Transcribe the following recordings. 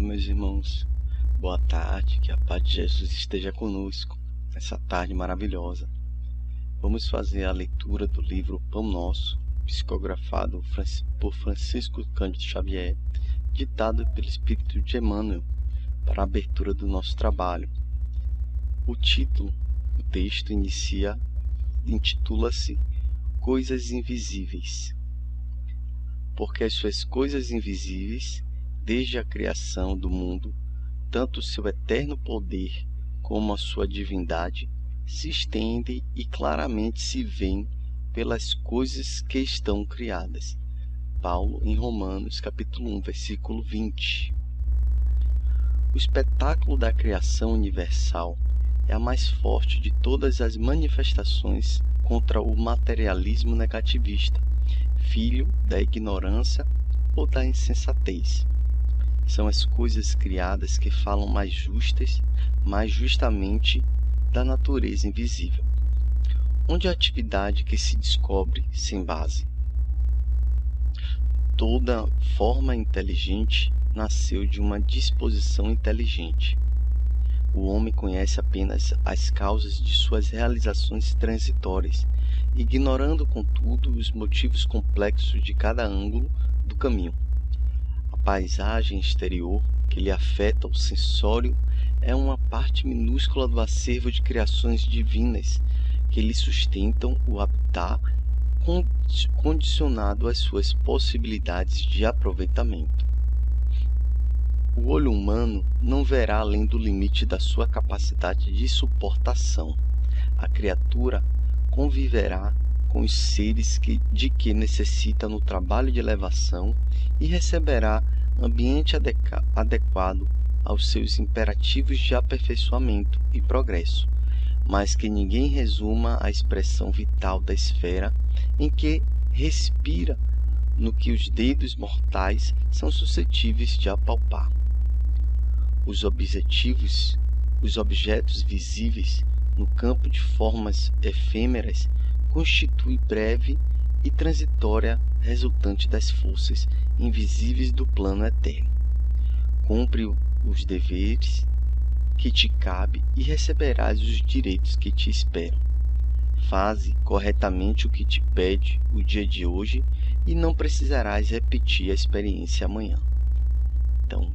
Olá, meus irmãos. Boa tarde, que a paz de Jesus esteja conosco nessa tarde maravilhosa. Vamos fazer a leitura do livro Pão Nosso, psicografado por Francisco Cândido Xavier, ditado pelo Espírito de Emmanuel, para a abertura do nosso trabalho. O título do texto intitula-se Coisas Invisíveis. Porque as suas coisas invisíveis, desde a criação do mundo, tanto o seu eterno poder como a sua divindade, se estendem e claramente se veem pelas coisas que estão criadas. Paulo, em Romanos, capítulo 1, versículo 20. O espetáculo da criação universal é a mais forte de todas as manifestações contra o materialismo negativista, filho da ignorância ou da insensatez. São as coisas criadas que falam mais justamente da natureza invisível, onde a atividade que se descobre sem base. Toda forma inteligente nasceu de uma disposição inteligente. O homem conhece apenas as causas de suas realizações transitórias, ignorando, contudo, os motivos complexos de cada ângulo do caminho. A paisagem exterior, que lhe afeta o sensório, é uma parte minúscula do acervo de criações divinas que lhe sustentam o habitat condicionado às suas possibilidades de aproveitamento. O olho humano não verá além do limite da sua capacidade de suportação. A criatura conviverá com os seres de que necessita no trabalho de elevação e receberá ambiente adequado aos seus imperativos de aperfeiçoamento e progresso, mas que ninguém resuma a expressão vital da esfera em que respira, no que os dedos mortais são suscetíveis de apalpar. Os objetos visíveis no campo de formas efêmeras constituem breve e transitória resultante das forças invisíveis do plano eterno. Cumpre os deveres que te cabe e receberás os direitos que te esperam. Faze corretamente o que te pede o dia de hoje e não precisarás repetir a experiência amanhã. Então,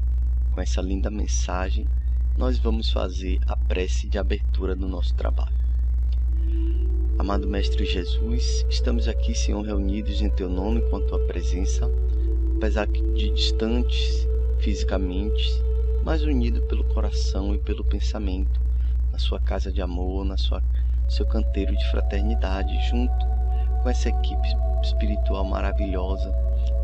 com essa linda mensagem, nós vamos fazer a prece de abertura do nosso trabalho. Amado Mestre Jesus, estamos aqui, Senhor, reunidos em Teu nome com a Tua presença, apesar de distantes fisicamente, mas unidos pelo coração e pelo pensamento, na Sua casa de amor, seu canteiro de fraternidade, junto com essa equipe espiritual maravilhosa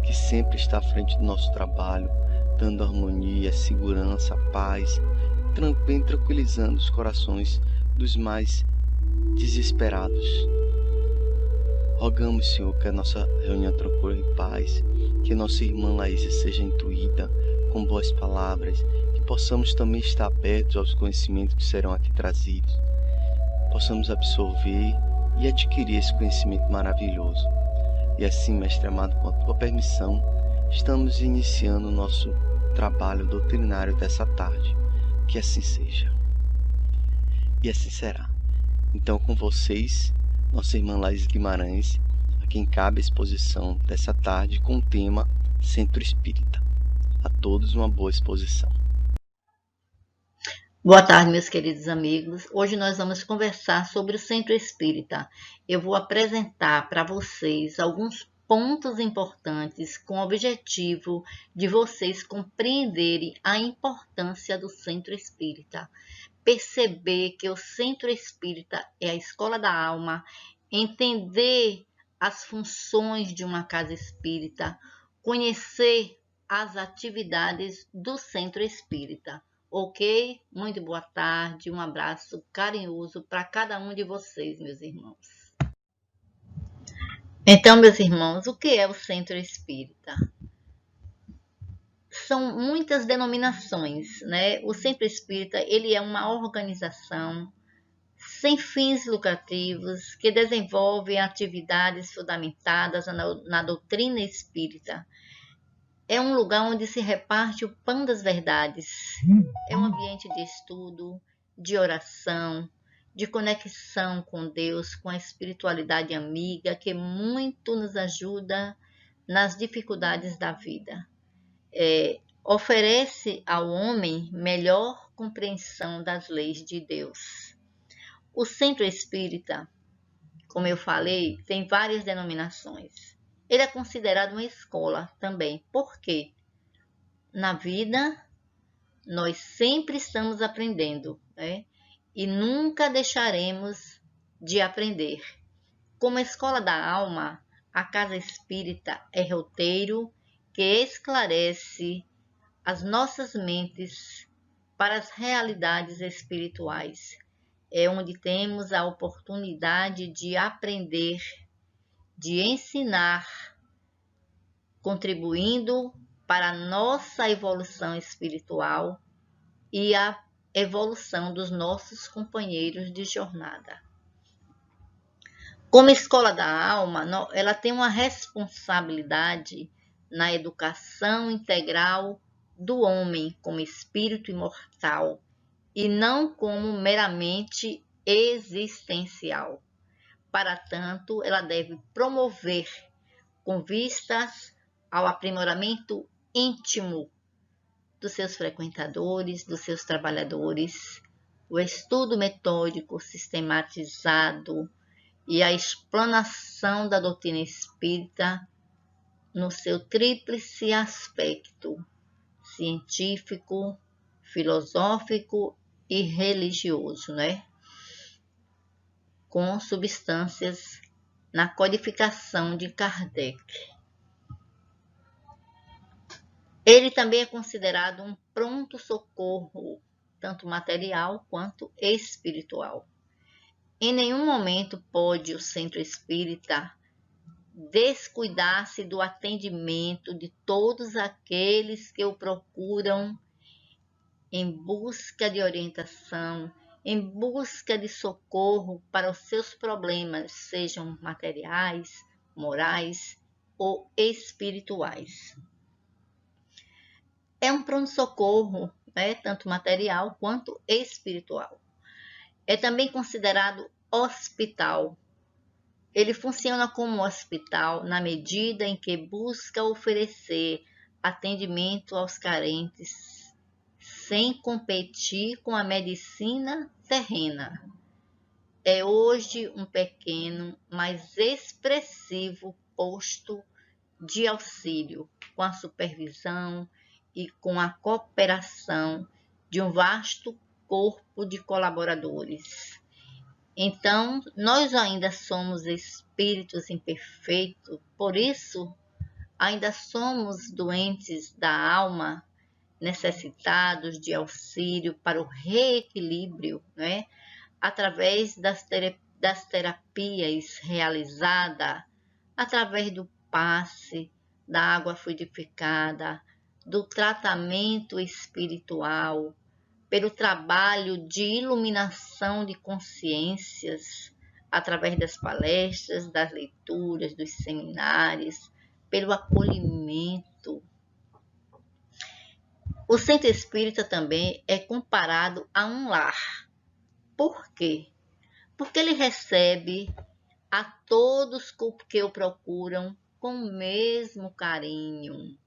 que sempre está à frente do nosso trabalho, dando harmonia, segurança, paz, bem tranquilizando os corações dos mais desesperados. Rogamos, Senhor, que a nossa reunião tranquila em paz, que nossa irmã Laísa seja intuída com boas palavras, que possamos também estar abertos aos conhecimentos que serão aqui trazidos, possamos absorver e adquirir esse conhecimento maravilhoso. E assim, Mestre amado, com a Tua permissão, estamos iniciando o nosso trabalho doutrinário dessa tarde. Que assim seja. E assim será. Então, com vocês, nossa irmã Laís Guimarães, a quem cabe a exposição dessa tarde com o tema Centro Espírita. A todos uma boa exposição. Boa tarde, meus queridos amigos. Hoje nós vamos conversar sobre o Centro Espírita. Eu vou apresentar para vocês alguns pontos importantes com o objetivo de vocês compreenderem a importância do Centro Espírita. Perceber que o Centro Espírita é a escola da alma, entender as funções de uma casa espírita, conhecer as atividades do Centro Espírita. Ok? Muito boa tarde, um abraço carinhoso para cada um de vocês, meus irmãos. Então, meus irmãos, o que é o Centro Espírita? São muitas denominações, né? O Centro Espírita, ele é uma organização sem fins lucrativos que desenvolve atividades fundamentadas na doutrina espírita. É um lugar onde se reparte o pão das verdades. É um ambiente de estudo, de oração, de conexão com Deus, com a espiritualidade amiga que muito nos ajuda nas dificuldades da vida. Oferece ao homem melhor compreensão das leis de Deus. O Centro Espírita, como eu falei, tem várias denominações. Ele é considerado uma escola também. Por quê? Na vida, nós sempre estamos aprendendo, né? E nunca deixaremos de aprender. Como escola da alma, a Casa Espírita é roteiro que esclarece as nossas mentes para as realidades espirituais. É onde temos a oportunidade de aprender, de ensinar, contribuindo para a nossa evolução espiritual e a evolução dos nossos companheiros de jornada. Como escola da alma, ela tem uma responsabilidade na educação integral do homem como espírito imortal e não como meramente existencial. Para tanto, ela deve promover, com vistas ao aprimoramento íntimo dos seus frequentadores, dos seus trabalhadores, o estudo metódico sistematizado e a explanação da doutrina espírita no seu tríplice aspecto científico, filosófico e religioso, né? Com substâncias na codificação de Kardec. Ele também é considerado um pronto-socorro, tanto material quanto espiritual. Em nenhum momento pode o Centro Espírita descuidar-se do atendimento de todos aqueles que o procuram em busca de orientação, em busca de socorro para os seus problemas, sejam materiais, morais ou espirituais. É um pronto-socorro, né, tanto material quanto espiritual. É também considerado hospital. Ele funciona como hospital na medida em que busca oferecer atendimento aos carentes, sem competir com a medicina terrena. É hoje um pequeno, mas expressivo posto de auxílio, com a supervisão e com a cooperação de um vasto corpo de colaboradores. Então, nós ainda somos espíritos imperfeitos, por isso, ainda somos doentes da alma, necessitados de auxílio para o reequilíbrio, né? Através das terapias realizadas, através do passe, da água fluidificada, do tratamento espiritual, pelo trabalho de iluminação de consciências, através das palestras, das leituras, dos seminários, pelo acolhimento. O Centro Espírita também é comparado a um lar. Por quê? Porque ele recebe a todos que o procuram com o mesmo carinho,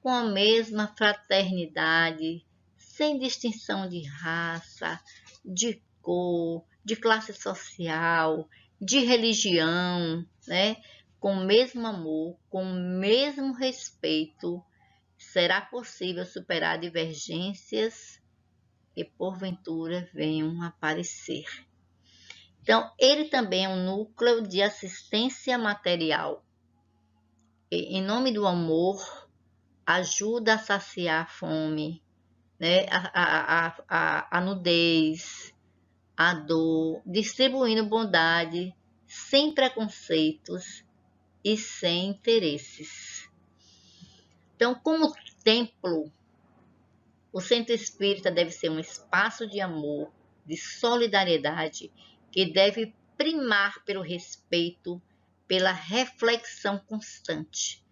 com a mesma fraternidade, sem distinção de raça, de cor, de classe social, de religião, né? Com o mesmo amor, com o mesmo respeito, será possível superar divergências que porventura venham a aparecer. Então, ele também é um núcleo de assistência material. E, em nome do amor, ajuda a saciar a fome, né? a nudez, a dor, distribuindo bondade, sem preconceitos e sem interesses. Então, como templo, o Centro Espírita deve ser um espaço de amor, de solidariedade, que deve primar pelo respeito, pela reflexão constante,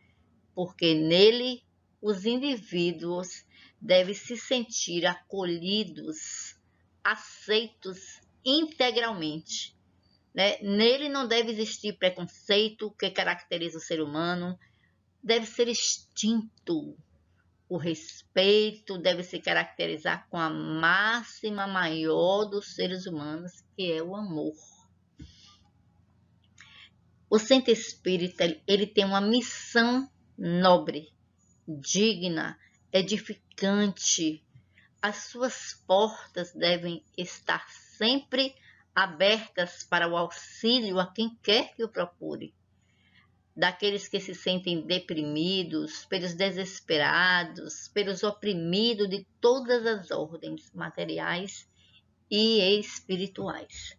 porque nele os indivíduos devem se sentir acolhidos, aceitos integralmente, né? Nele não deve existir preconceito que caracteriza o ser humano, deve ser extinto. O respeito deve se caracterizar com a máxima maior dos seres humanos, que é o amor. O centro espírita, ele tem uma missão nobre, digna, edificante. As suas portas devem estar sempre abertas para o auxílio a quem quer que o procure. Daqueles que se sentem deprimidos, pelos desesperados, pelos oprimidos de todas as ordens materiais e espirituais.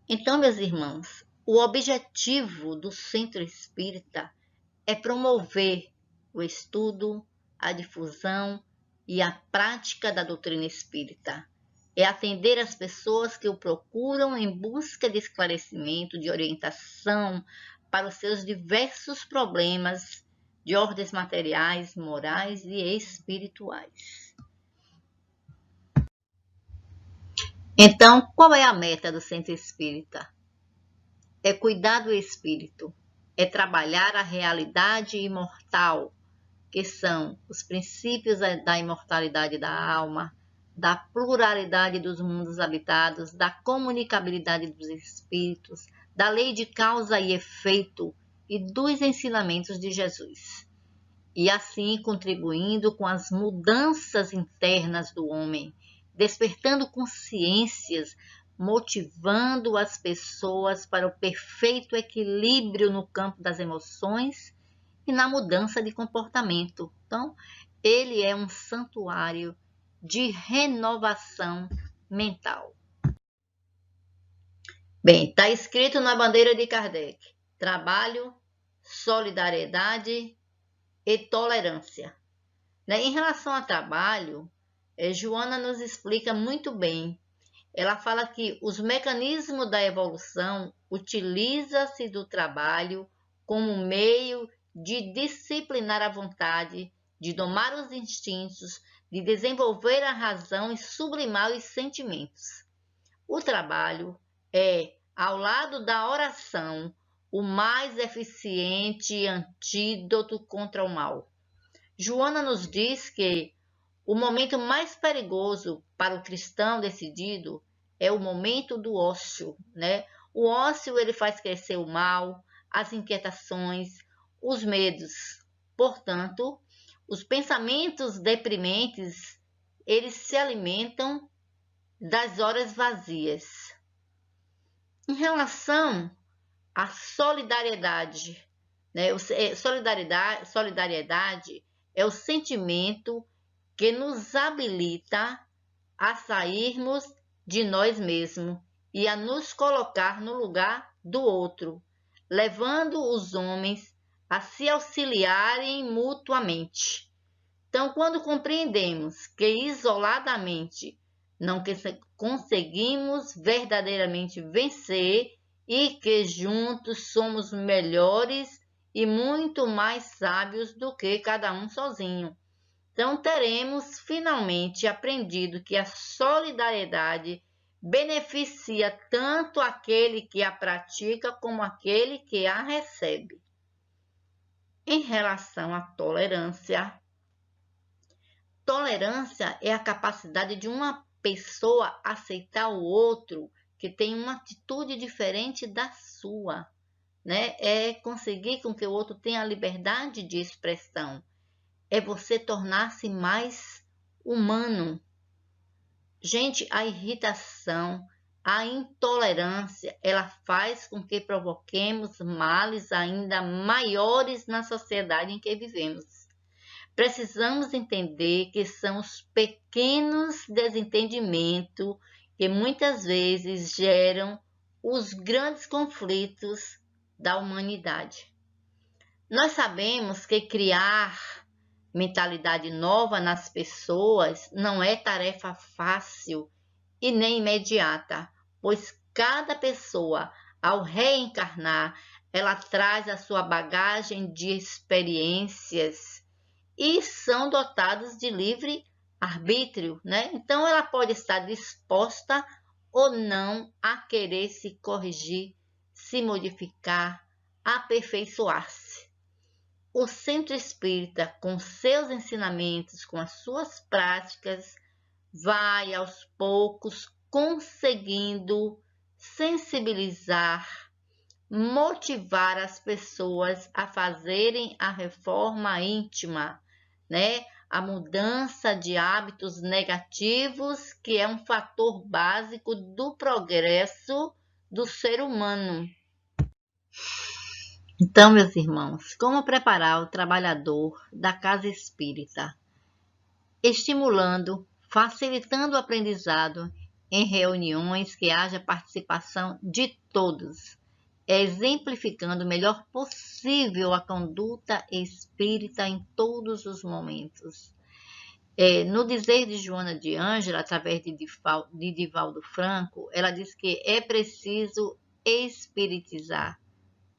Então, meus irmãos, o objetivo do centro espírita é promover o estudo, a difusão e a prática da doutrina espírita. É atender as pessoas que o procuram em busca de esclarecimento, de orientação para os seus diversos problemas de ordens materiais, morais e espirituais. Então, qual é a meta do centro espírita? É cuidar do espírito, é trabalhar a realidade imortal, que são os princípios da imortalidade da alma, da pluralidade dos mundos habitados, da comunicabilidade dos espíritos, da lei de causa e efeito e dos ensinamentos de Jesus. E assim contribuindo com as mudanças internas do homem, despertando consciências, motivando as pessoas para o perfeito equilíbrio no campo das emoções e na mudança de comportamento. Então, ele é um santuário de renovação mental. Bem, está escrito na bandeira de Kardec: trabalho, solidariedade e tolerância. Em relação ao trabalho, Joana nos explica muito bem. Ela fala que os mecanismos da evolução utilizam-se do trabalho como meio de disciplinar a vontade, de domar os instintos, de desenvolver a razão e sublimar os sentimentos. O trabalho é, ao lado da oração, o mais eficiente antídoto contra o mal. Joana nos diz que o momento mais perigoso para o cristão decidido é o momento do ócio, né? O ócio, ele faz crescer o mal, as inquietações, os medos. Portanto, os pensamentos deprimentes, eles se alimentam das horas vazias. Em relação à solidariedade, né? Solidariedade é o sentimento que nos habilita a sairmos de nós mesmos e a nos colocar no lugar do outro, levando os homens a se auxiliarem mutuamente. Então, quando compreendemos que isoladamente não conseguimos verdadeiramente vencer e que juntos somos melhores e muito mais sábios do que cada um sozinho, então teremos finalmente aprendido que a solidariedade beneficia tanto aquele que a pratica como aquele que a recebe. Em relação à tolerância, tolerância é a capacidade de uma pessoa aceitar o outro que tem uma atitude diferente da sua, né? É conseguir com que o outro tenha a liberdade de expressão. É você tornar-se mais humano. Gente, a irritação, a intolerância, ela faz com que provoquemos males ainda maiores na sociedade em que vivemos. Precisamos entender que são os pequenos desentendimentos que muitas vezes geram os grandes conflitos da humanidade. Nós sabemos que criar mentalidade nova nas pessoas não é tarefa fácil e nem imediata, pois cada pessoa, ao reencarnar, ela traz a sua bagagem de experiências e são dotados de livre arbítrio, né? Então ela pode estar disposta ou não a querer se corrigir, se modificar, aperfeiçoar-se. O centro espírita, com seus ensinamentos, com as suas práticas, vai aos poucos conseguindo sensibilizar, motivar as pessoas a fazerem a reforma íntima, né? A mudança de hábitos negativos, que é um fator básico do progresso do ser humano. Então, meus irmãos, como preparar o trabalhador da casa espírita? Estimulando, facilitando o aprendizado em reuniões que haja participação de todos, exemplificando o melhor possível a conduta espírita em todos os momentos. No dizer de Joana de Ângela, através de Divaldo Franco, ela diz que é preciso espiritizar,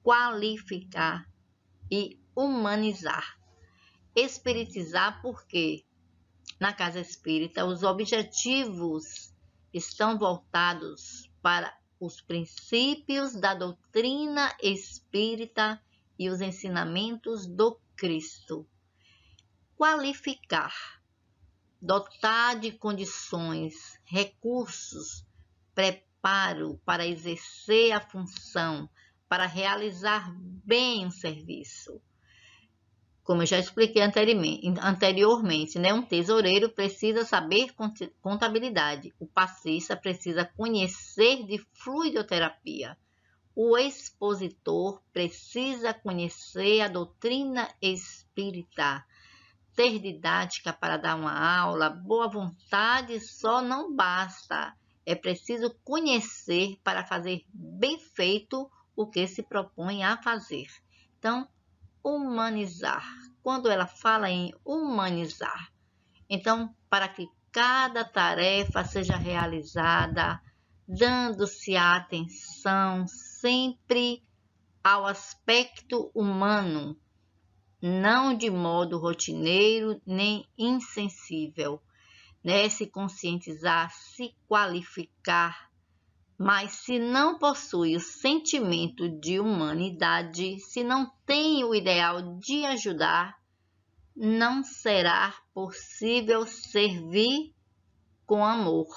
qualificar e humanizar. Espiritizar porque na casa espírita os objetivos estão voltados para os princípios da doutrina espírita e os ensinamentos do Cristo. Qualificar, dotar de condições, recursos, preparo para exercer a função, para realizar bem o serviço. Como eu já expliquei anteriormente, né? Um tesoureiro precisa saber contabilidade, o passista precisa conhecer de fluidoterapia, o expositor precisa conhecer a doutrina espírita, ter didática para dar uma aula, boa vontade só não basta, é preciso conhecer para fazer bem feito o que se propõe a fazer. Então, humanizar. Quando ela fala em humanizar, então, para que cada tarefa seja realizada, dando-se a atenção sempre ao aspecto humano, não de modo rotineiro nem insensível, né? Se conscientizar, se qualificar, mas se não possui o sentimento de humanidade, se não tem o ideal de ajudar, não será possível servir com amor.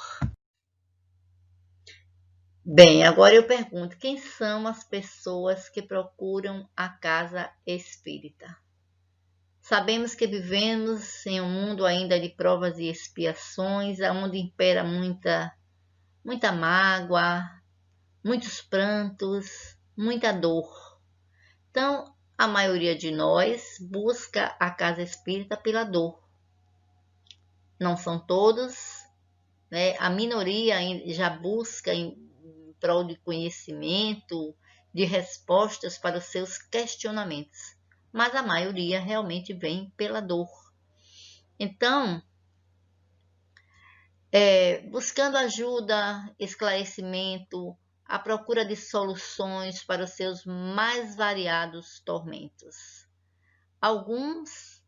Bem, agora eu pergunto, quem são as pessoas que procuram a casa espírita? Sabemos que vivemos em um mundo ainda de provas e expiações, onde impera muita mágoa, muitos prantos, muita dor. Então, a maioria de nós busca a casa espírita pela dor. Não são todos, né? A minoria já busca em prol de conhecimento, de respostas para os seus questionamentos. Mas a maioria realmente vem pela dor. Então, buscando ajuda, esclarecimento, a procura de soluções para os seus mais variados tormentos. Alguns,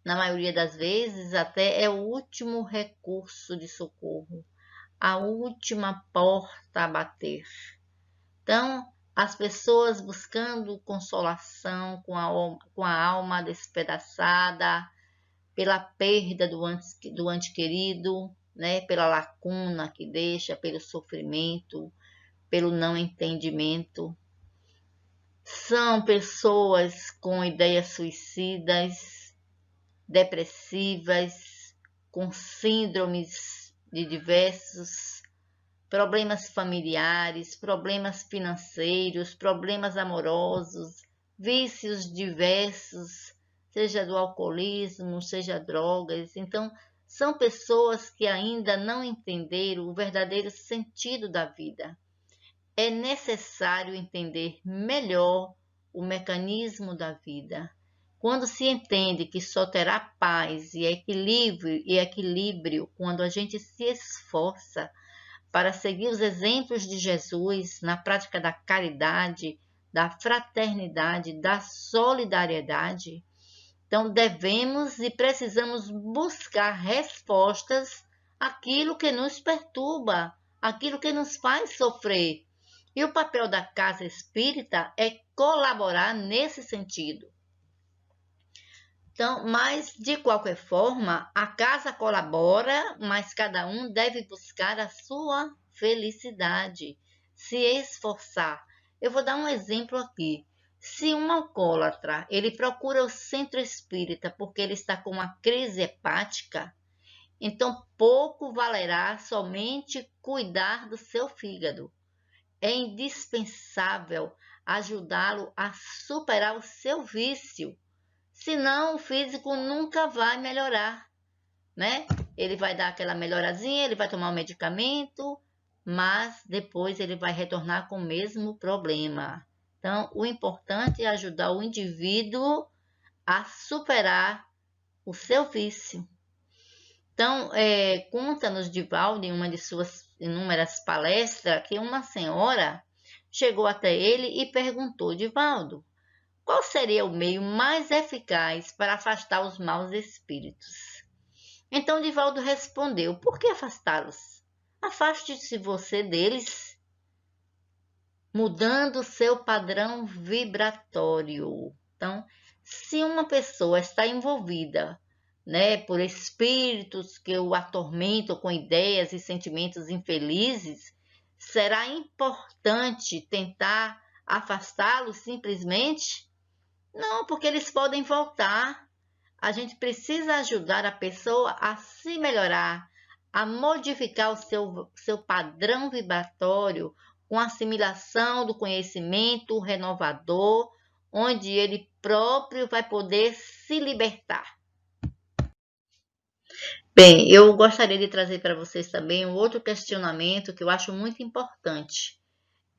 na maioria das vezes, até é o último recurso de socorro, a última porta a bater. Então, as pessoas buscando consolação com a alma despedaçada, pela perda do ente querido, né? Pela lacuna que deixa, pelo sofrimento, pelo não entendimento. São pessoas com ideias suicidas, depressivas, com síndromes de diversos problemas familiares, problemas financeiros, problemas amorosos, vícios diversos, seja do alcoolismo, seja drogas. Então, são pessoas que ainda não entenderam o verdadeiro sentido da vida. É necessário entender melhor o mecanismo da vida. Quando se entende que só terá paz e equilíbrio quando a gente se esforça para seguir os exemplos de Jesus na prática da caridade, da fraternidade, da solidariedade, Então, devemos e precisamos buscar respostas àquilo que nos perturba, àquilo que nos faz sofrer. E o papel da casa espírita é colaborar nesse sentido. Então, mas de qualquer forma, a casa colabora, mas cada um deve buscar a sua felicidade, se esforçar. Eu vou dar um exemplo aqui. Se um alcoólatra, ele procura o centro espírita porque ele está com uma crise hepática, então pouco valerá somente cuidar do seu fígado. É indispensável ajudá-lo a superar o seu vício, senão o físico nunca vai melhorar, né? Ele vai dar aquela melhorazinha, ele vai tomar um medicamento, mas depois ele vai retornar com o mesmo problema. Então, o importante é ajudar o indivíduo a superar o seu vício. Então, conta-nos Divaldo, em uma de suas inúmeras palestras, que uma senhora chegou até ele e perguntou: Divaldo, qual seria o meio mais eficaz para afastar os maus espíritos? Então Divaldo respondeu: por que afastá-los? Afaste-se você deles, mudando seu padrão vibratório. Então, se uma pessoa está envolvida, né, por espíritos que o atormentam com ideias e sentimentos infelizes, será importante tentar afastá-los simplesmente? Não, porque eles podem voltar. A gente precisa ajudar a pessoa a se melhorar, a modificar o seu padrão vibratório com assimilação do conhecimento renovador, onde ele próprio vai poder se libertar. Bem, eu gostaria de trazer para vocês também um outro questionamento que eu acho muito importante.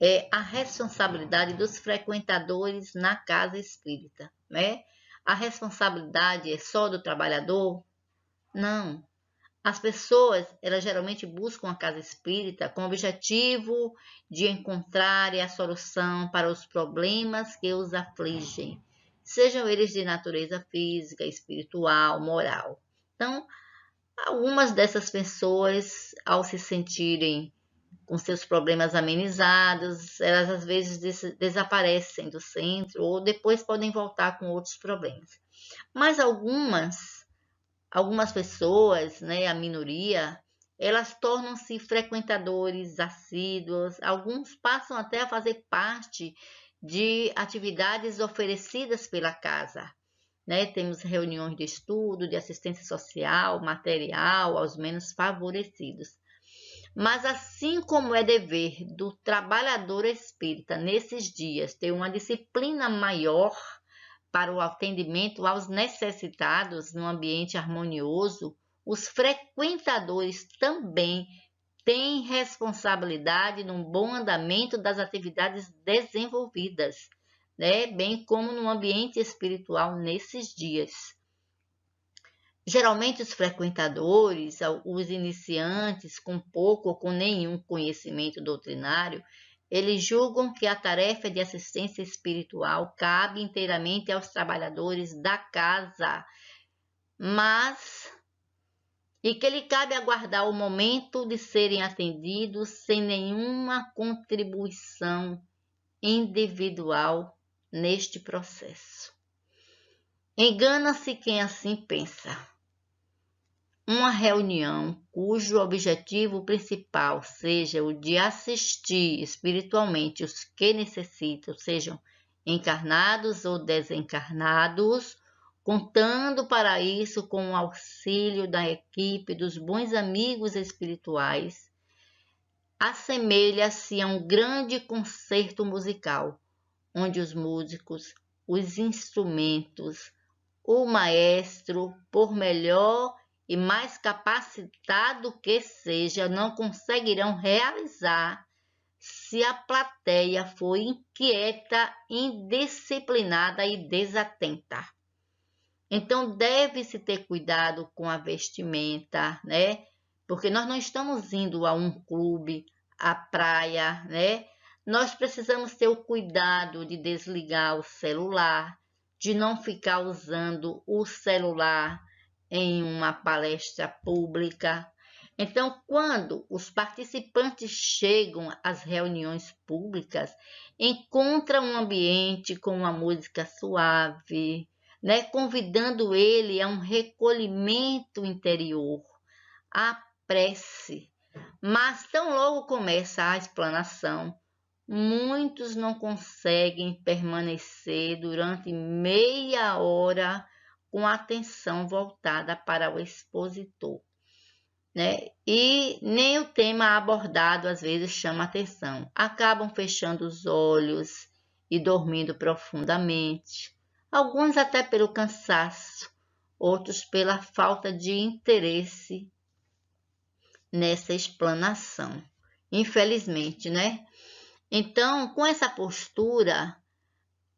É a responsabilidade dos frequentadores na casa espírita, né? A responsabilidade é só do trabalhador? Não. As pessoas, elas geralmente buscam a casa espírita com o objetivo de encontrarem a solução para os problemas que os afligem, sejam eles de natureza física, espiritual, moral. Então, algumas dessas pessoas, ao se sentirem com seus problemas amenizados, elas às vezes desaparecem do centro ou depois podem voltar com outros problemas. Mas algumas pessoas, né, a minoria, elas tornam-se frequentadores assíduos, alguns passam até a fazer parte de atividades oferecidas pela casa. Né? Temos reuniões de estudo, de assistência social, material aos menos favorecidos. Mas assim como é dever do trabalhador espírita nesses dias ter uma disciplina maior para o atendimento aos necessitados num ambiente harmonioso, os frequentadores também têm responsabilidade no bom andamento das atividades desenvolvidas, né? Bem como no ambiente espiritual nesses dias. Geralmente os frequentadores, os iniciantes com pouco ou com nenhum conhecimento doutrinário, eles julgam que a tarefa de assistência espiritual cabe inteiramente aos trabalhadores da casa, e que lhe cabe aguardar o momento de serem atendidos sem nenhuma contribuição individual neste processo. Engana-se quem assim pensa. Uma reunião cujo objetivo principal seja o de assistir espiritualmente os que necessitam, sejam encarnados ou desencarnados, contando para isso com o auxílio da equipe dos bons amigos espirituais, assemelha-se a um grande concerto musical, onde os músicos, os instrumentos, o maestro, por melhor e mais capacitado que seja, não conseguirão realizar se a plateia for inquieta, indisciplinada e desatenta. Então, deve-se ter cuidado com a vestimenta, né? Porque nós não estamos indo a um clube, à praia, né? Nós precisamos ter o cuidado de desligar o celular, de não ficar usando o celular em uma palestra pública. Então, quando os participantes chegam às reuniões públicas, encontram um ambiente com uma música suave, né, convidando ele a um recolhimento interior, à prece. Mas tão logo começa a explanação, muitos não conseguem permanecer durante meia hora com a atenção voltada para o expositor, né? E nem o tema abordado às vezes chama atenção. Acabam fechando os olhos e dormindo profundamente. Alguns até pelo cansaço, outros pela falta de interesse nessa explanação. Infelizmente, né? Então, com essa postura,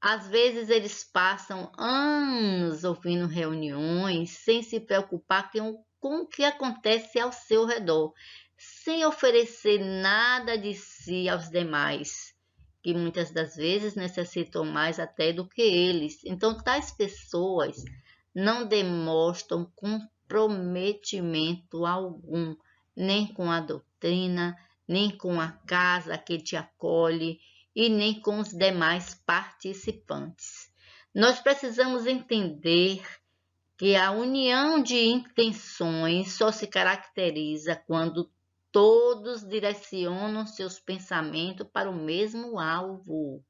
às vezes eles passam anos ouvindo reuniões sem se preocupar com o que acontece ao seu redor, sem oferecer nada de si aos demais, que muitas das vezes necessitam mais até do que eles. Então, tais pessoas não demonstram comprometimento algum, nem com a doutrina, nem com a casa que te acolhe e nem com os demais participantes. Nós precisamos entender que a união de intenções só se caracteriza quando todos direcionam seus pensamentos para o mesmo alvo.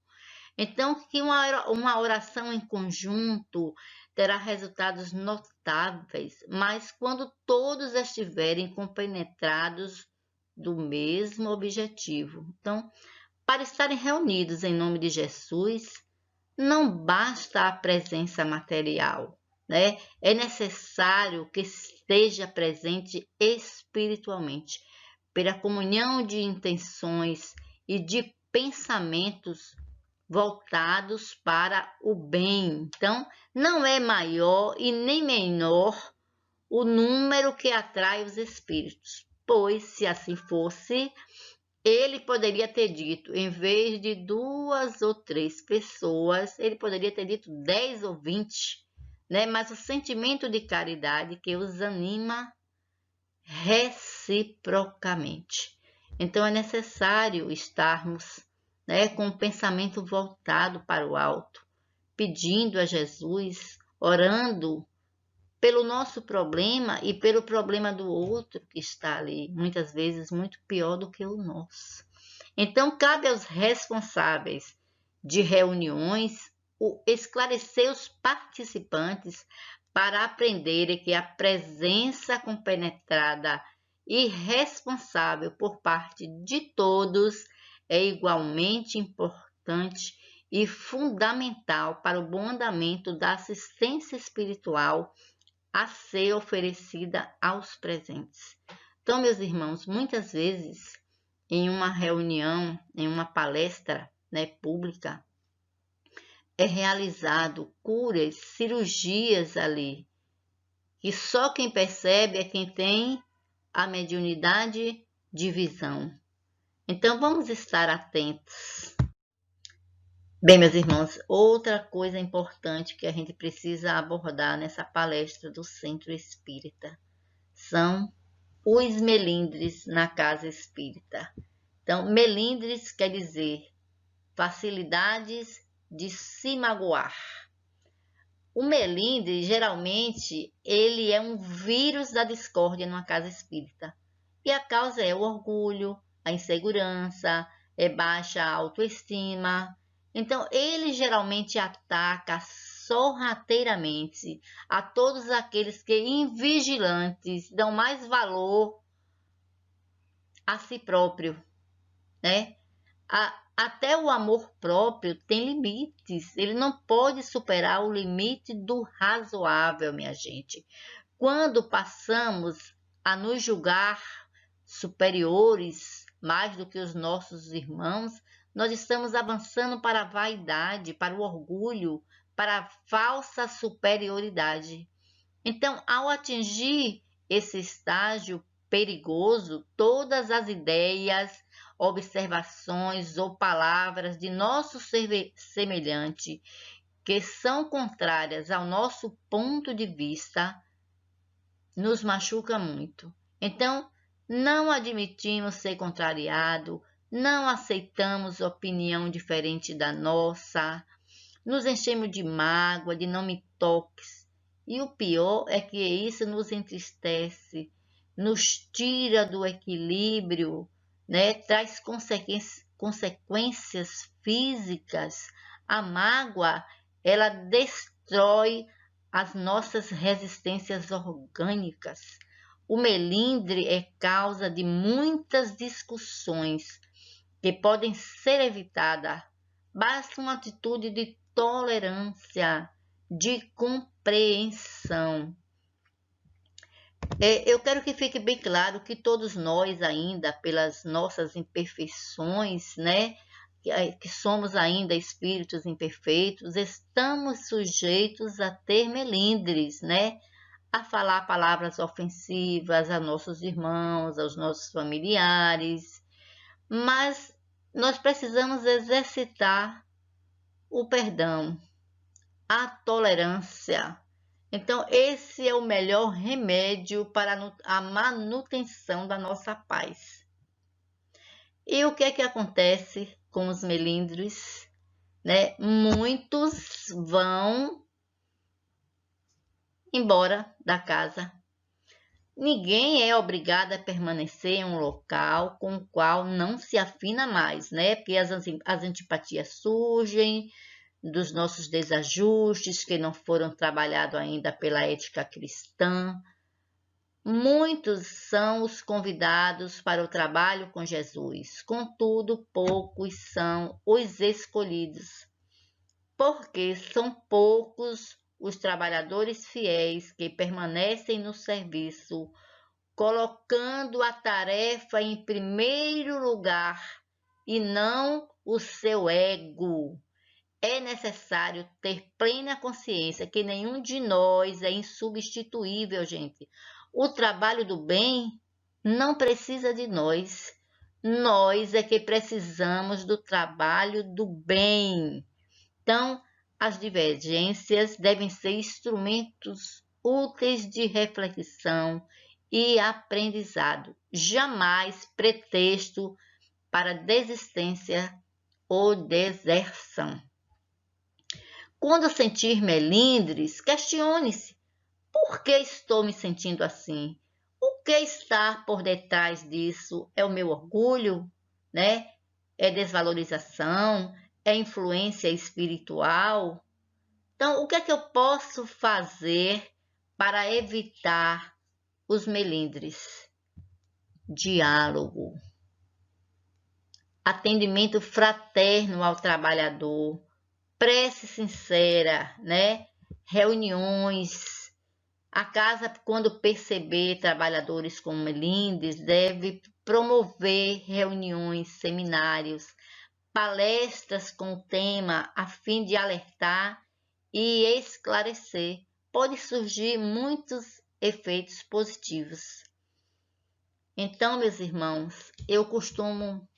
Então, que uma oração em conjunto terá resultados notáveis, mas quando todos estiverem compenetrados do mesmo objetivo. Então, para estarem reunidos em nome de Jesus, não basta a presença material, né? É necessário que esteja presente espiritualmente, pela comunhão de intenções e de pensamentos voltados para o bem. Então, não é maior e nem menor o número que atrai os espíritos, pois, se assim fosse, ele poderia ter dito, em vez de 2 ou 3 pessoas, ele poderia ter dito 10 ou 20, né? Mas o sentimento de caridade que os anima reciprocamente. Então, é necessário estarmos, né, com o pensamento voltado para o alto, pedindo a Jesus, orando pelo nosso problema e pelo problema do outro que está ali, muitas vezes muito pior do que o nosso. Então, cabe aos responsáveis de reuniões esclarecer os participantes para aprenderem que a presença compenetrada e responsável por parte de todos é igualmente importante e fundamental para o bom andamento da assistência espiritual a ser oferecida aos presentes. Então, meus irmãos, muitas vezes em uma reunião, em uma palestra, né, pública, é realizado curas, cirurgias ali, que só quem percebe é quem tem a mediunidade de visão. Então, vamos estar atentos. Bem, meus irmãos, outra coisa importante que a gente precisa abordar nessa palestra do Centro Espírita são os melindres na casa espírita. Então, melindres quer dizer facilidades de se magoar. O melindre, geralmente, ele é um vírus da discórdia numa casa espírita. E a causa é o orgulho, a insegurança, é baixa autoestima. Então, ele geralmente ataca sorrateiramente a todos aqueles que, invigilantes, dão mais valor a si próprio, né? Até o amor próprio tem limites, ele não pode superar o limite do razoável, minha gente. Quando passamos a nos julgar superiores mais do que os nossos irmãos, nós estamos avançando para a vaidade, para o orgulho, para a falsa superioridade. Então, ao atingir esse estágio perigoso, todas as ideias, observações ou palavras de nosso semelhante que são contrárias ao nosso ponto de vista, nos machuca muito. Então, não admitimos ser contrariado, não aceitamos opinião diferente da nossa, nos enchemos de mágoa, de não me toques. E o pior é que isso nos entristece, nos tira do equilíbrio, né? Traz consequências físicas. A mágoa, ela destrói as nossas resistências orgânicas. O melindre é causa de muitas discussões que podem ser evitadas. Basta uma atitude de tolerância, de compreensão. Eu quero que fique bem claro que todos nós ainda, pelas nossas imperfeições, né, que somos ainda espíritos imperfeitos, estamos sujeitos a ter melindres, né, a falar palavras ofensivas a nossos irmãos, aos nossos familiares, mas nós precisamos exercitar o perdão, a tolerância. Então, esse é o melhor remédio para a manutenção da nossa paz. E o que é que acontece com os melindres, né? Muitos vão embora da casa. Ninguém é obrigado a permanecer em um local com o qual não se afina mais, né? Porque as antipatias surgem, dos nossos desajustes que não foram trabalhados ainda pela ética cristã. Muitos são os convidados para o trabalho com Jesus, contudo, poucos são os escolhidos, porque são poucos os trabalhadores fiéis que permanecem no serviço, colocando a tarefa em primeiro lugar e não o seu ego. É necessário ter plena consciência que nenhum de nós é insubstituível, gente. O trabalho do bem não precisa de nós. Nós é que precisamos do trabalho do bem. Então, as divergências devem ser instrumentos úteis de reflexão e aprendizado, jamais pretexto para desistência ou deserção. Quando sentir melindres, questione-se: por que estou me sentindo assim? O que está por detrás disso? É o meu orgulho, né? É desvalorização? É influência espiritual? Então, o que é que eu posso fazer para evitar os melindres? Diálogo, atendimento fraterno ao trabalhador, prece sincera, né? Reuniões. A casa, quando perceber trabalhadores com melindres, deve promover reuniões, seminários, palestras com o tema a fim de alertar e esclarecer. Pode surgir muitos efeitos positivos. Então, meus irmãos, eu costumo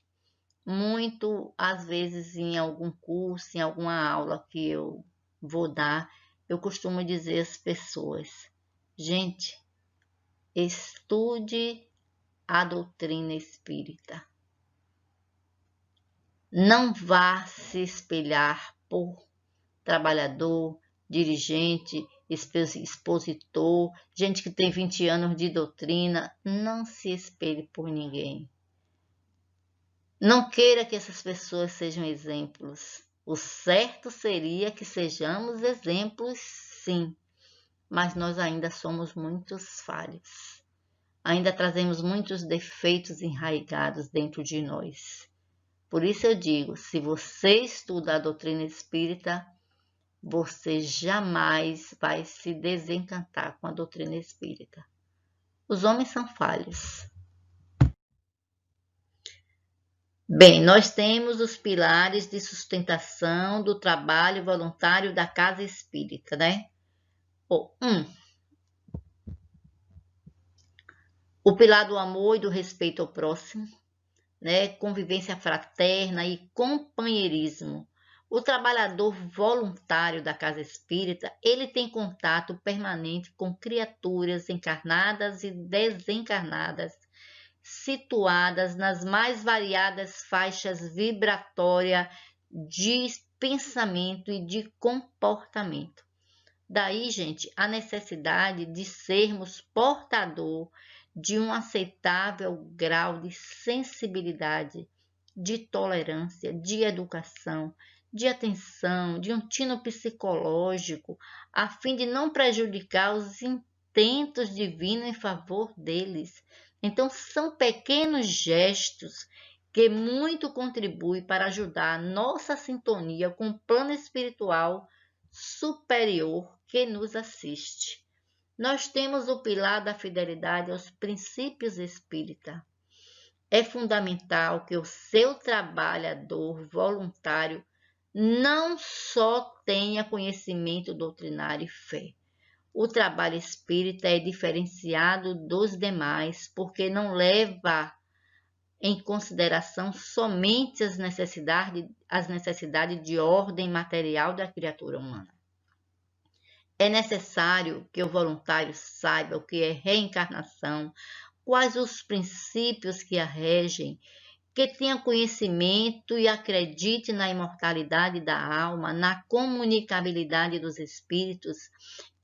muito, às vezes, em algum curso, em alguma aula que eu vou dar, eu costumo dizer às pessoas: gente, estude a doutrina espírita. Não vá se espelhar por trabalhador, dirigente, expositor, gente que tem 20 anos de doutrina. Não se espelhe por ninguém. Não queira que essas pessoas sejam exemplos. O certo seria que sejamos exemplos, sim, mas nós ainda somos muitos falhos. Ainda trazemos muitos defeitos enraizados dentro de nós. Por isso eu digo, se você estuda a doutrina espírita, você jamais vai se desencantar com a doutrina espírita. Os homens são falhos. Bem, nós temos os pilares de sustentação do trabalho voluntário da casa espírita, né? O pilar do amor e do respeito ao próximo, né? Convivência fraterna e companheirismo. O trabalhador voluntário da casa espírita, ele tem contato permanente com criaturas encarnadas e desencarnadas, situadas nas mais variadas faixas vibratórias de pensamento e de comportamento. Daí, gente, a necessidade de sermos portador de um aceitável grau de sensibilidade, de tolerância, de educação, de atenção, de um tino psicológico, a fim de não prejudicar os intentos divinos em favor deles. Então, são pequenos gestos que muito contribuem para ajudar a nossa sintonia com o plano espiritual superior que nos assiste. Nós temos o pilar da fidelidade aos princípios espírita. É fundamental que o seu trabalhador voluntário não só tenha conhecimento doutrinário e fé. O trabalho espírita é diferenciado dos demais porque não leva em consideração somente as necessidades de ordem material da criatura humana. É necessário que o voluntário saiba o que é reencarnação, quais os princípios que a regem, que tenha conhecimento e acredite na imortalidade da alma, na comunicabilidade dos espíritos,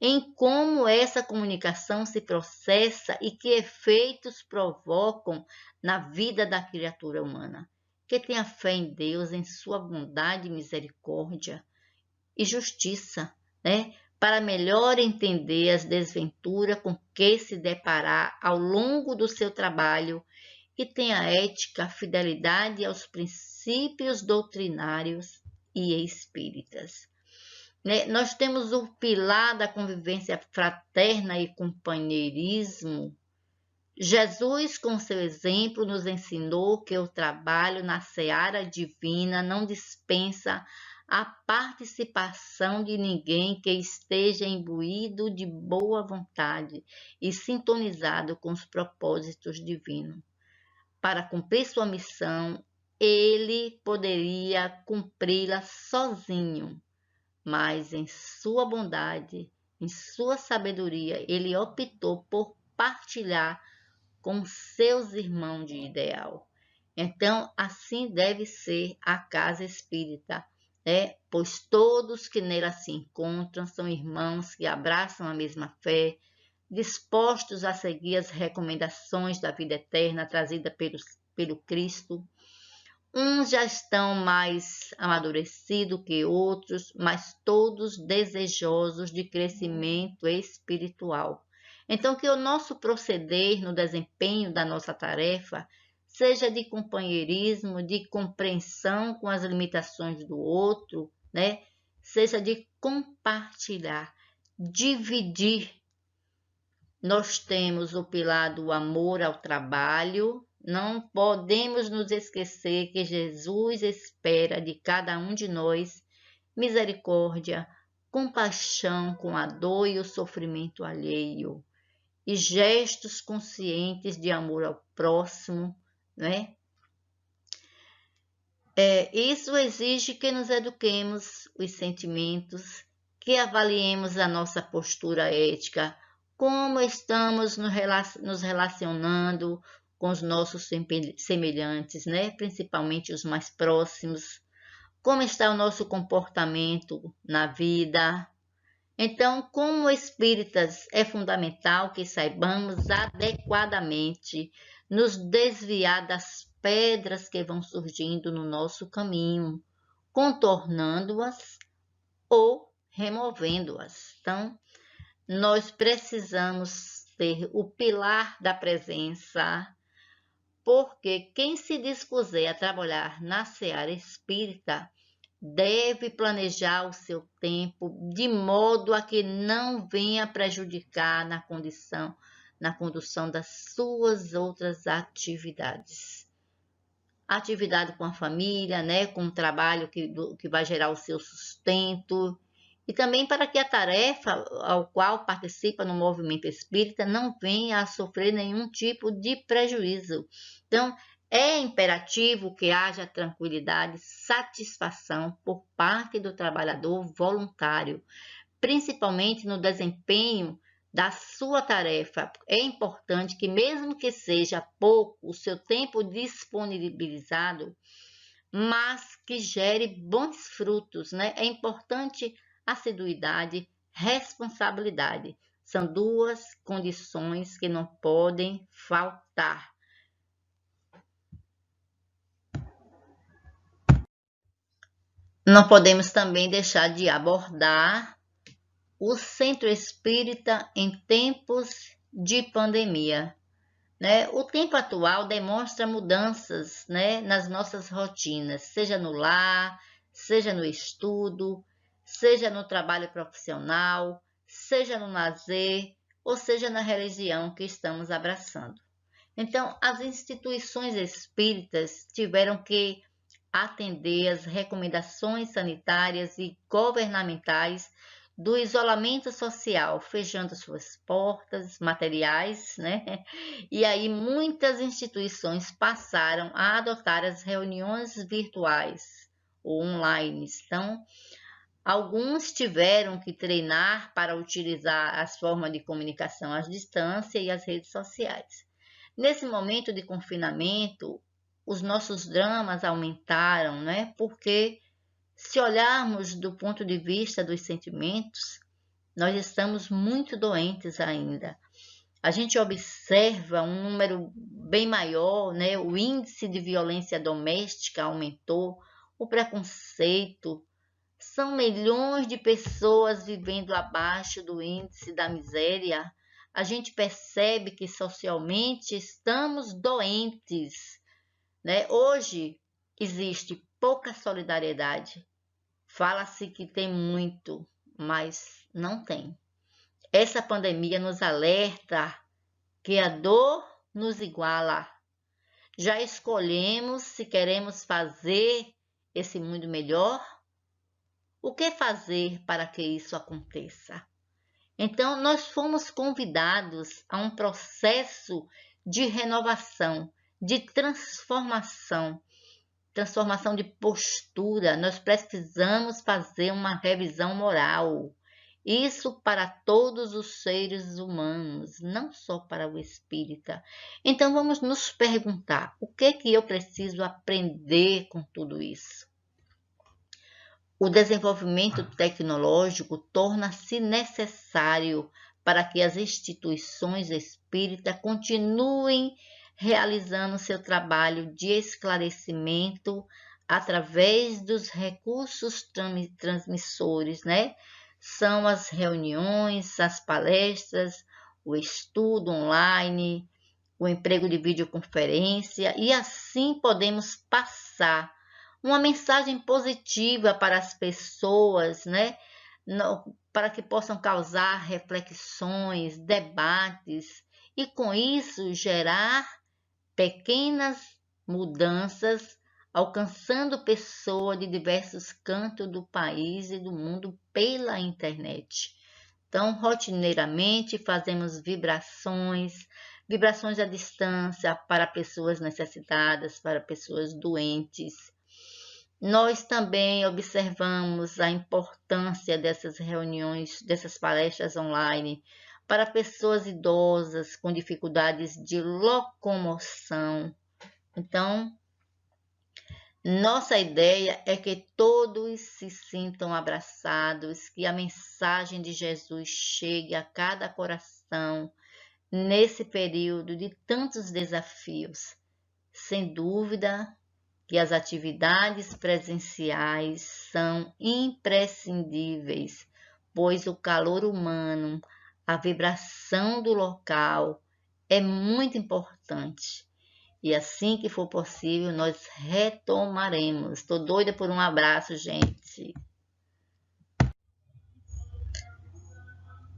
em como essa comunicação se processa e que efeitos provocam na vida da criatura humana. Que tenha fé em Deus, em sua bondade, misericórdia e justiça, né? Para melhor entender as desventuras com que se deparar ao longo do seu trabalho, que tenha ética, fidelidade aos princípios doutrinários e espíritas. Nós temos o pilar da convivência fraterna e companheirismo. Jesus, com seu exemplo, nos ensinou que o trabalho na seara divina não dispensa a participação de ninguém que esteja imbuído de boa vontade e sintonizado com os propósitos divinos. Para cumprir sua missão, ele poderia cumpri-la sozinho, mas em sua bondade, em sua sabedoria, ele optou por partilhar com seus irmãos de ideal. Então, assim deve ser a casa espírita, pois todos que nela se encontram são irmãos que abraçam a mesma fé, dispostos a seguir as recomendações da vida eterna trazida pelo Cristo. Uns já estão mais amadurecidos que outros, mas todos desejosos de crescimento espiritual. Então, que o nosso proceder no desempenho da nossa tarefa seja de companheirismo, de compreensão com as limitações do outro, seja de compartilhar, dividir. Nós temos o pilar do amor ao trabalho. Não podemos nos esquecer que Jesus espera de cada um de nós misericórdia, compaixão com a dor e o sofrimento alheio e gestos conscientes de amor ao próximo, Isso exige que nos eduquemos os sentimentos, que avaliemos a nossa postura ética, como estamos nos relacionando com os nossos semelhantes, principalmente os mais próximos, como está o nosso comportamento na vida. Então, como espíritas, é fundamental que saibamos adequadamente nos desviar das pedras que vão surgindo no nosso caminho, contornando-as ou removendo-as. Então, nós precisamos ter o pilar da presença, porque quem se dispuser a trabalhar na seara espírita deve planejar o seu tempo de modo a que não venha prejudicar na condução das suas outras atividades. Atividade com a família, com o trabalho que vai gerar o seu sustento, e também para que a tarefa ao qual participa no movimento espírita não venha a sofrer nenhum tipo de prejuízo. Então, É imperativo que haja tranquilidade e satisfação por parte do trabalhador voluntário, principalmente no desempenho da sua tarefa. É importante que, mesmo que seja pouco o seu tempo disponibilizado, mas que gere bons frutos, né? É importante assiduidade, responsabilidade. São duas condições que não podem faltar. Não podemos também deixar de abordar o centro espírita em tempos de pandemia. Né? O tempo atual demonstra mudanças, né, nas nossas rotinas, seja no lar, seja no estudo, seja no trabalho profissional, seja no lazer, ou seja na religião que estamos abraçando. Então, as instituições espíritas tiveram que atender às recomendações sanitárias e governamentais do isolamento social, fechando suas portas materiais, né? E aí muitas instituições passaram a adotar as reuniões virtuais ou online. Então, alguns tiveram que treinar para utilizar as formas de comunicação à distância e as redes sociais. Nesse momento de confinamento, os nossos dramas aumentaram, né? Porque se olharmos do ponto de vista dos sentimentos, nós estamos muito doentes ainda. A gente observa um número bem maior, né? O índice de violência doméstica aumentou, o preconceito. São milhões de pessoas vivendo abaixo do índice da miséria. A gente percebe que socialmente estamos doentes, né? Hoje existe pouca solidariedade. Fala-se que tem muito, mas não tem. Essa pandemia nos alerta que a dor nos iguala. Já escolhemos se queremos fazer esse mundo melhor. O que fazer para que isso aconteça? Então, nós fomos convidados a um processo de renovação, de transformação de postura. Nós precisamos fazer uma revisão moral. Isso para todos os seres humanos, não só para o espírita. Então, vamos nos perguntar: o que eu preciso aprender com tudo isso? O desenvolvimento tecnológico torna-se necessário para que as instituições espíritas continuem realizando seu trabalho de esclarecimento através dos recursos transmissores, né? São as reuniões, as palestras, o estudo online, o emprego de videoconferência, e assim podemos passar uma mensagem positiva para as pessoas, né? Para que possam causar reflexões, debates e com isso gerar pequenas mudanças, alcançando pessoas de diversos cantos do país e do mundo pela internet. Então, rotineiramente fazemos vibrações à distância para pessoas necessitadas, para pessoas doentes. Nós também observamos a importância dessas reuniões, dessas palestras online para pessoas idosas com dificuldades de locomoção. Então, nossa ideia é que todos se sintam abraçados, que a mensagem de Jesus chegue a cada coração nesse período de tantos desafios. Sem dúvida que as atividades presenciais são imprescindíveis, pois o calor humano, a vibração do local é muito importante. E assim que for possível, nós retomaremos. Estou doida por um abraço, gente.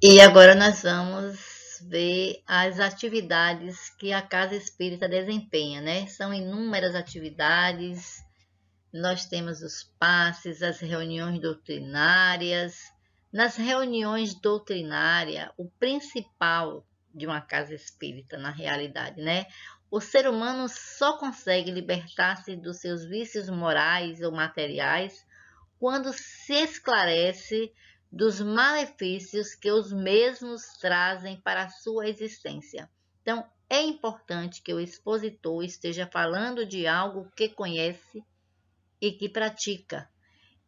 E agora nós vamos ver as atividades que a Casa Espírita desempenha, né? São inúmeras atividades. Nós temos os passes, as reuniões doutrinárias. Nas reuniões doutrinárias, o principal de uma casa espírita, na realidade, né? o ser humano só consegue libertar-se dos seus vícios morais ou materiais quando se esclarece dos malefícios que os mesmos trazem para a sua existência. Então, é importante que o expositor esteja falando de algo que conhece e que pratica.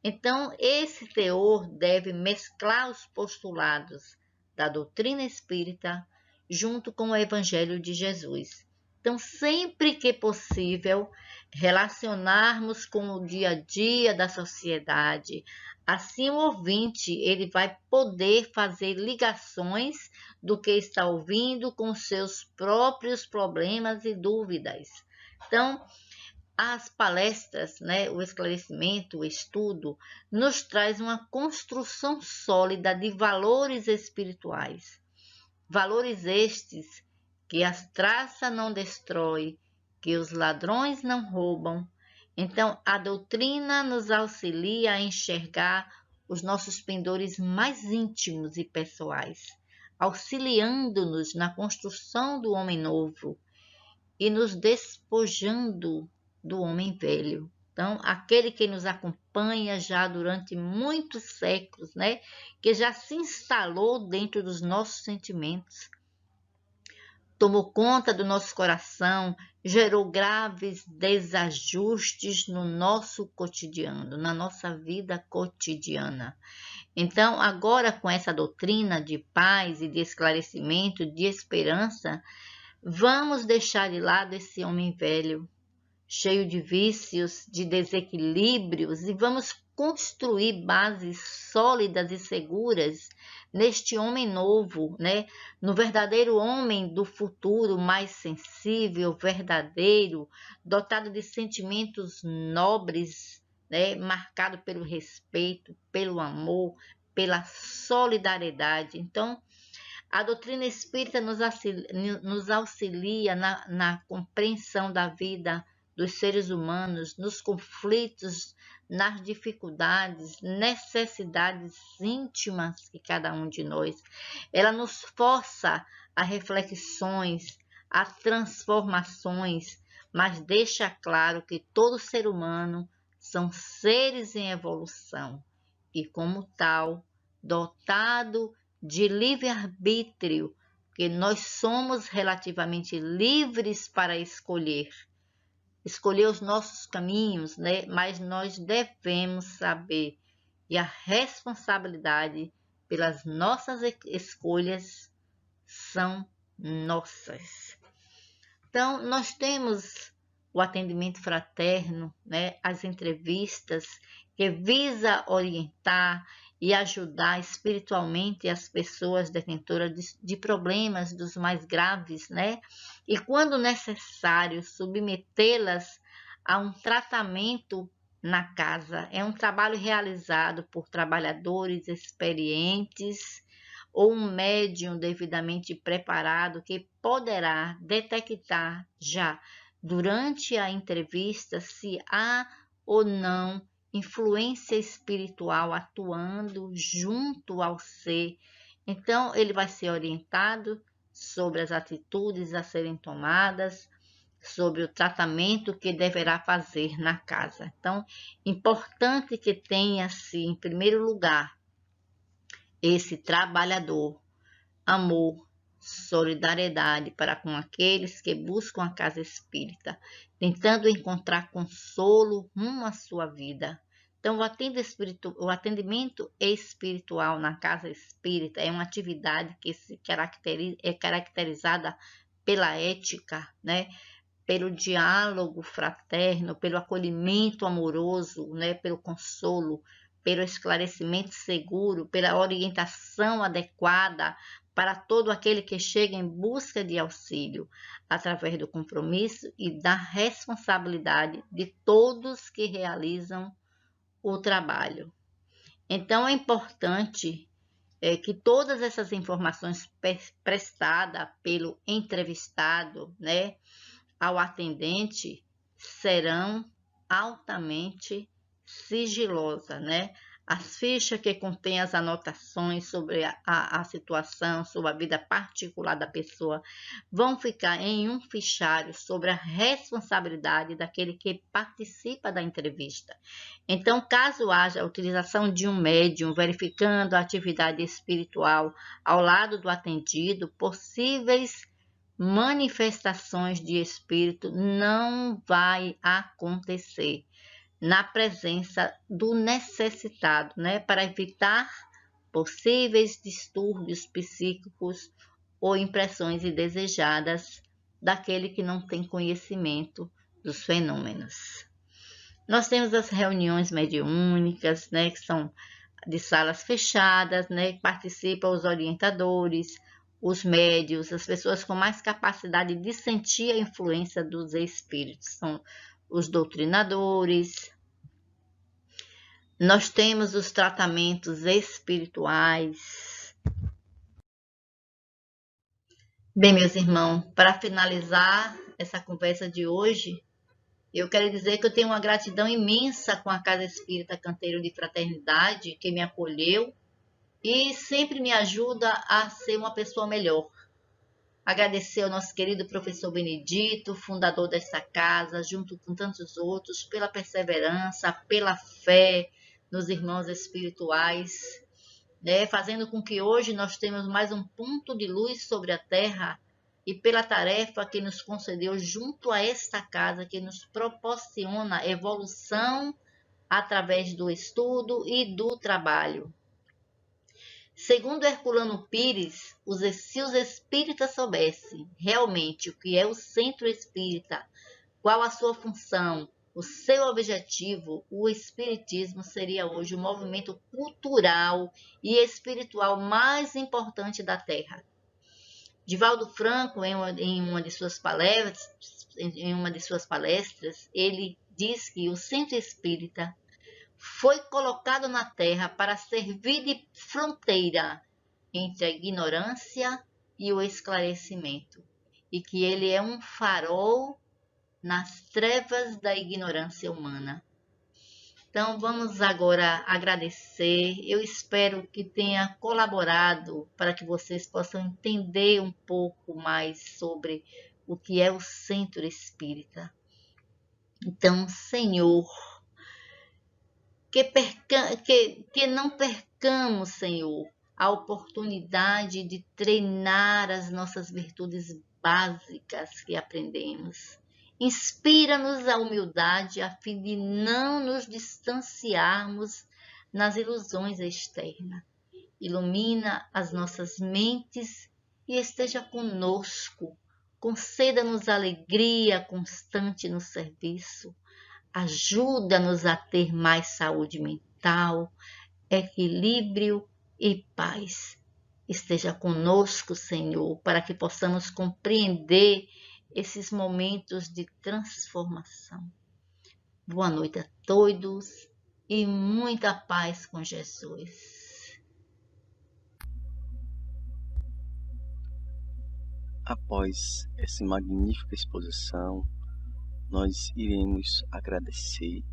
Então, esse teor deve mesclar os postulados da doutrina espírita junto com o Evangelho de Jesus. Então, sempre que possível, relacionarmos com o dia a dia da sociedade. Assim, o ouvinte ele vai poder fazer ligações do que está ouvindo com seus próprios problemas e dúvidas. Então, as palestras, né, o esclarecimento, o estudo, nos traz uma construção sólida de valores espirituais. Valores estes que a traça não destrói, que os ladrões não roubam. Então, a doutrina nos auxilia a enxergar os nossos pendores mais íntimos e pessoais, auxiliando-nos na construção do homem novo e nos despojando do homem velho. Então, aquele que nos acompanha já durante muitos séculos, né? Que já se instalou dentro dos nossos sentimentos, tomou conta do nosso coração, gerou graves desajustes no nosso cotidiano, na nossa vida cotidiana. Então, agora com essa doutrina de paz e de esclarecimento, de esperança, vamos deixar de lado esse homem velho, cheio de vícios, de desequilíbrios, e vamos construir bases sólidas e seguras neste homem novo, né? No verdadeiro homem do futuro, mais sensível, verdadeiro, dotado de sentimentos nobres, né? Marcado pelo respeito, pelo amor, pela solidariedade. Então, a doutrina espírita nos auxilia na compreensão da vida dos seres humanos, nos conflitos, nas dificuldades, necessidades íntimas de cada um de nós. Ela nos força a reflexões, a transformações, mas deixa claro que todo ser humano são seres em evolução e, como tal, dotado de livre-arbítrio, que nós somos relativamente livres para escolher os nossos caminhos, né? Mas nós devemos saber que a responsabilidade pelas nossas escolhas são nossas. Então, nós temos o atendimento fraterno, né? As entrevistas, que visa orientar e ajudar espiritualmente as pessoas detentoras de problemas dos mais graves, né? E, quando necessário, submetê-las a um tratamento na casa. É um trabalho realizado por trabalhadores experientes ou um médium devidamente preparado que poderá detectar já durante a entrevista se há ou não influência espiritual atuando junto ao ser. Então, ele vai ser orientado sobre as atitudes a serem tomadas, sobre o tratamento que deverá fazer na casa. Então, importante que tenha-se, em primeiro lugar, esse trabalhador, amor, solidariedade para com aqueles que buscam a casa espírita, tentando encontrar consolo rumo à sua vida. Então, o atendimento espiritual na casa espírita é uma atividade que é caracterizada pela ética, né? Pelo diálogo fraterno, pelo acolhimento amoroso, né? Pelo consolo, pelo esclarecimento seguro, pela orientação adequada para todo aquele que chega em busca de auxílio, através do compromisso e da responsabilidade de todos que realizam o trabalho. Então, é importante que todas essas informações prestadas pelo entrevistado, né, ao atendente, serão altamente sigilosas, né? As fichas que contêm as anotações sobre a situação, sobre a vida particular da pessoa, vão ficar em um fichário sobre a responsabilidade daquele que participa da entrevista. Então, caso haja a utilização de um médium verificando a atividade espiritual ao lado do atendido, possíveis manifestações de espírito não vai acontecer na presença do necessitado, para evitar possíveis distúrbios psíquicos ou impressões indesejadas daquele que não tem conhecimento dos fenômenos. Nós temos as reuniões mediúnicas, que são de salas fechadas, que participam os orientadores, os médios, as pessoas com mais capacidade de sentir a influência dos espíritos, são os doutrinadores. Nós temos os tratamentos espirituais. Bem, meus irmãos, para finalizar essa conversa de hoje, eu quero dizer que eu tenho uma gratidão imensa com a Casa Espírita Canteiro de Fraternidade, que me acolheu e sempre me ajuda a ser uma pessoa melhor. Agradecer ao nosso querido professor Benedito, fundador desta casa, junto com tantos outros, pela perseverança, pela fé nos irmãos espirituais, fazendo com que hoje nós tenhamos mais um ponto de luz sobre a Terra e pela tarefa que nos concedeu junto a esta casa, que nos proporciona evolução através do estudo e do trabalho. Segundo Herculano Pires, se os espíritas soubessem realmente o que é o centro espírita, qual a sua função, o seu objetivo, o espiritismo seria hoje o movimento cultural e espiritual mais importante da Terra. Divaldo Franco, em uma de suas palestras, ele diz que o centro espírita foi colocado na Terra para servir de fronteira entre a ignorância e o esclarecimento, e que ele é um farol nas trevas da ignorância humana. Então, vamos agora agradecer. Eu espero que tenha colaborado para que vocês possam entender um pouco mais sobre o que é o centro espírita. Então, Senhor, que não percamos, Senhor, a oportunidade de treinar as nossas virtudes básicas que aprendemos. Inspira-nos a humildade a fim de não nos distanciarmos nas ilusões externas. Ilumina as nossas mentes e esteja conosco. Conceda-nos alegria constante no serviço. Ajuda-nos a ter mais saúde mental, equilíbrio e paz. Esteja conosco, Senhor, para que possamos compreender esses momentos de transformação. Boa noite a todos e muita paz com Jesus. Após essa magnífica exposição, nós iremos agradecer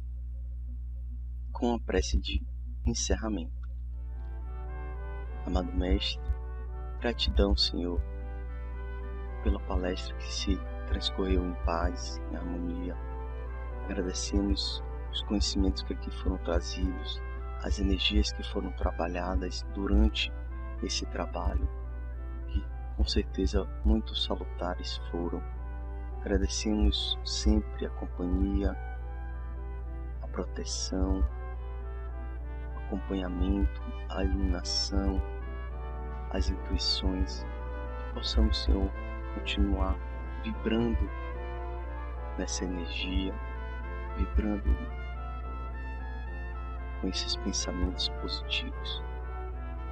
com a prece de encerramento. Amado Mestre, gratidão, Senhor, pela palestra que se transcorreu em paz, em harmonia. Agradecemos os conhecimentos que aqui foram trazidos, as energias que foram trabalhadas durante esse trabalho, que com certeza muito salutares foram. Agradecemos sempre a companhia, a proteção, o acompanhamento, a iluminação, as intuições. Que possamos, Senhor, continuar vibrando nessa energia, vibrando com esses pensamentos positivos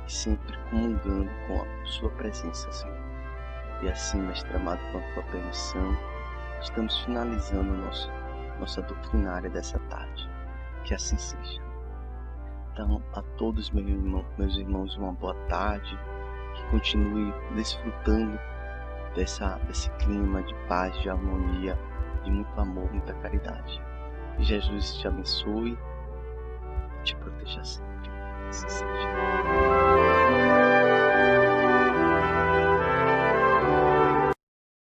e sempre comungando com a sua presença, Senhor. E assim, Mestre amado, com a tua permissão, estamos finalizando nossa doutrinária dessa tarde. Que assim seja. Então, a todos meus irmãos, uma boa tarde. Que continue desfrutando desse clima de paz, de harmonia, de muito amor, muita caridade. Que Jesus te abençoe e te proteja sempre. assim seja.